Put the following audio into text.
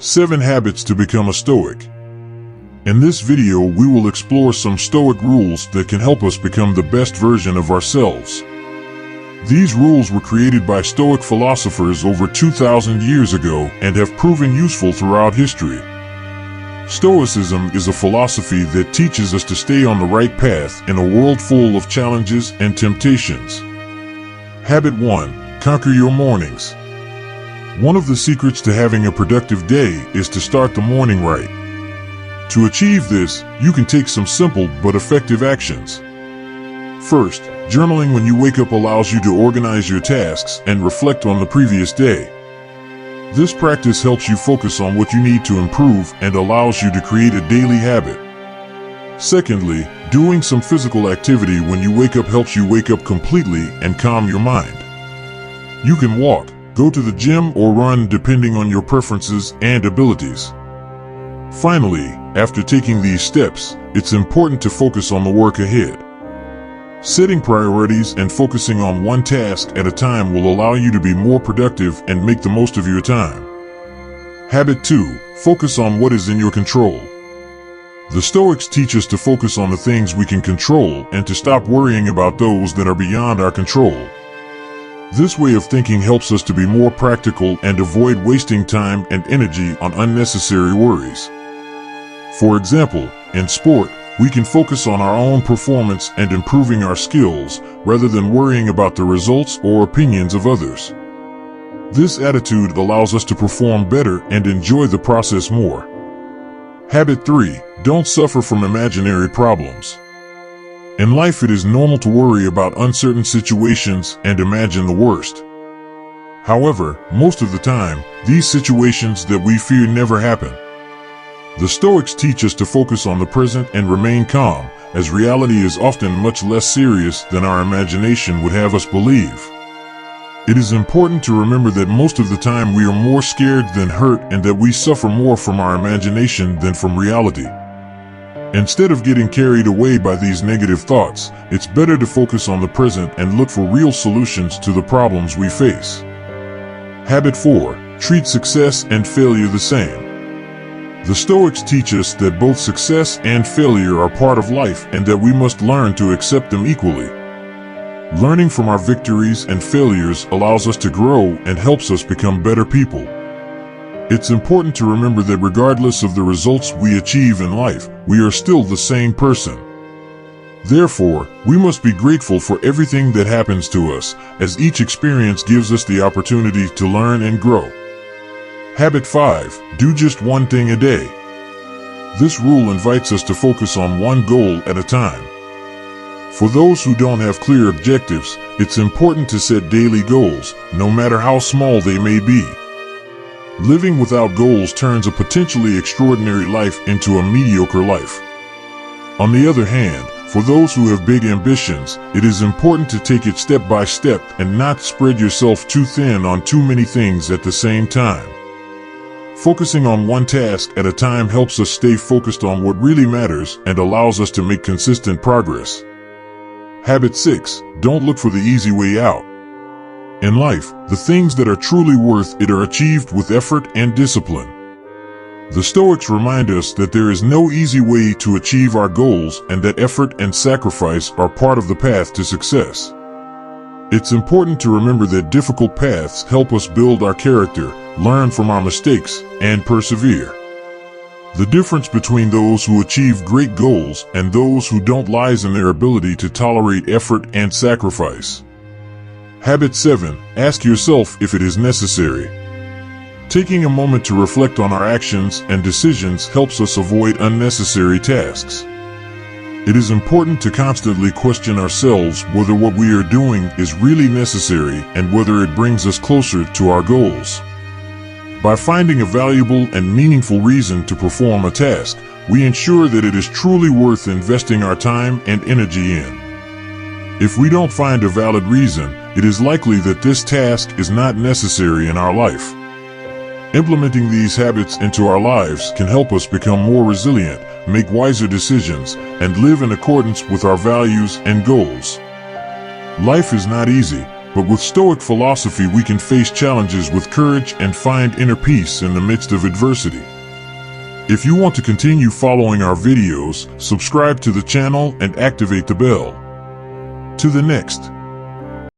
7 Habits to Become a Stoic. In this video, we will explore some Stoic rules that can help us become the best version of ourselves. These rules were created by Stoic philosophers over 2,000 years ago and have proven useful throughout history. Stoicism is a philosophy that teaches us to stay on the right path in a world full of challenges and temptations. Habit 1. Conquer your mornings. One of the secrets to having a productive day is to start the morning right. To achieve this, you can take some simple but effective actions. First, journaling when you wake up allows you to organize your tasks and reflect on the previous day. This practice helps you focus on what you need to improve and allows you to create a daily habit. Secondly, doing some physical activity when you wake up helps you wake up completely and calm your mind. You can walk, go to the gym, or run depending on your preferences and abilities. Finally, after taking these steps, it's important to focus on the work ahead. Setting priorities and focusing on one task at a time will allow you to be more productive and make the most of your time. Habit 2. Focus on what is in your control. The Stoics teach us to focus on the things we can control and to stop worrying about those that are beyond our control. This way of thinking helps us to be more practical and avoid wasting time and energy on unnecessary worries. For example, in sport, we can focus on our own performance and improving our skills rather than worrying about the results or opinions of others. This attitude allows us to perform better and enjoy the process more. Habit 3. Don't suffer from imaginary problems. In life, it is normal to worry about uncertain situations and imagine the worst. However, most of the time, these situations that we fear never happen. The Stoics teach us to focus on the present and remain calm, as reality is often much less serious than our imagination would have us believe. It is important to remember that most of the time we are more scared than hurt and that we suffer more from our imagination than from reality. Instead of getting carried away by these negative thoughts, it's better to focus on the present and look for real solutions to the problems we face. Habit 4. Treat success and failure the same. The Stoics teach us that both success and failure are part of life and that we must learn to accept them equally. Learning from our victories and failures allows us to grow and helps us become better people. It's important to remember that regardless of the results we achieve in life, we are still the same person. Therefore, we must be grateful for everything that happens to us, as each experience gives us the opportunity to learn and grow. Habit 5. Do just one thing a day. This rule invites us to focus on one goal at a time. For those who don't have clear objectives, it's important to set daily goals, no matter how small they may be. Living without goals turns a potentially extraordinary life into a mediocre life. On the other hand, for those who have big ambitions, it is important to take it step by step and not spread yourself too thin on too many things at the same time. Focusing on one task at a time helps us stay focused on what really matters and allows us to make consistent progress. Habit 6. Don't look for the easy way out. In life, the things that are truly worth it are achieved with effort and discipline. The Stoics remind us that there is no easy way to achieve our goals and that effort and sacrifice are part of the path to success. It's important to remember that difficult paths help us build our character, learn from our mistakes, and persevere. The difference between those who achieve great goals and those who don't lies in their ability to tolerate effort and sacrifice. Habit 7. Ask yourself if it is necessary. Taking a moment to reflect on our actions and decisions helps us avoid unnecessary tasks. It is important to constantly question ourselves whether what we are doing is really necessary and whether it brings us closer to our goals. By finding a valuable and meaningful reason to perform a task, we ensure that it is truly worth investing our time and energy in. If we don't find a valid reason, it is likely that this task is not necessary in our life. Implementing these habits into our lives can help us become more resilient, make wiser decisions, and live in accordance with our values and goals. Life is not easy, But with Stoic philosophy, we can face challenges with courage and find inner peace in the midst of adversity. If you want to continue following our videos, subscribe to the channel and activate the bell. To the next.